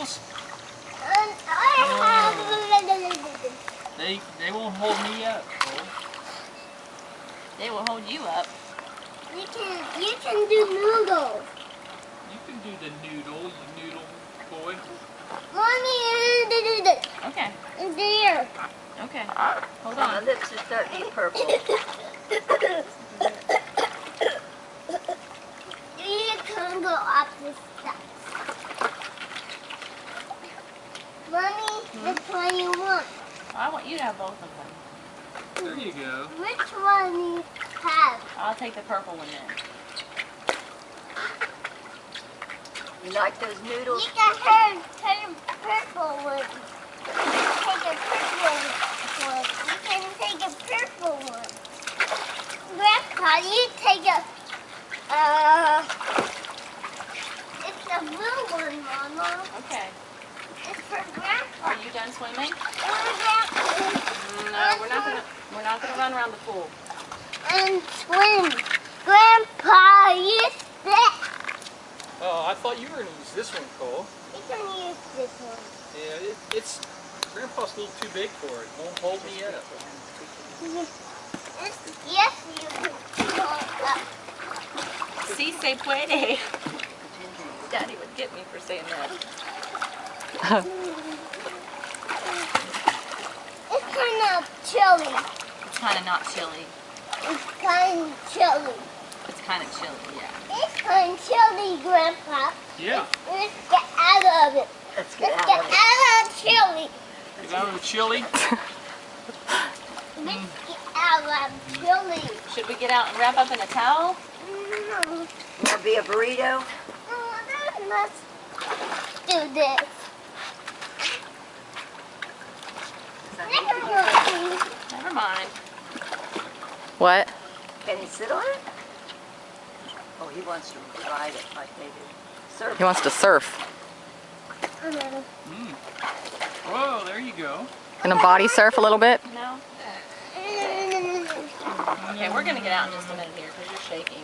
noodles? They won't hold me up, Cole. They will hold you up. You can do noodles. You can do the noodle, you noodle boy. Mommy, Okay. there. Okay. Hold My on. lips are starting to get purple. You can go up the steps. Mommy, which one you want? I want you to have both of them. There you go. Which one you have? I'll take the purple one then. You like those noodles? You can have purple one. Take a purple one. You can take a purple one. Grandpa, you take a it's a blue one, Mama. Okay. It's for Grandpa. Are you done swimming? And No, we're not gonna run around the pool. and swim. Grandpa, use this. Oh, I thought you were going to use this one, Cole. You can use this one. Yeah, it's Grandpa's a little too big for it. Won't hold me up. Yes, you can hold up. Si se puede. Daddy would get me for saying that. It's kind of chilly. It's kind of not chilly. It's kind of chilly. It's kind of chilly, yeah. It's kind of chilly, Grandpa. Yeah. Let's get out of it. Let's get Let's out get of it. out of chilly. Get out of the chili. Let's get out of chilly. Should we get out and wrap up in a towel? No, Want to be a burrito? let's do this. Never mind. What? Can he sit on it? Oh, he wants to ride it like they do. Surf. He wants to surf. Mm. Whoa, there you go. Gonna body surf a little bit? No? Okay, we're going to get out in just a minute here because you're shaking.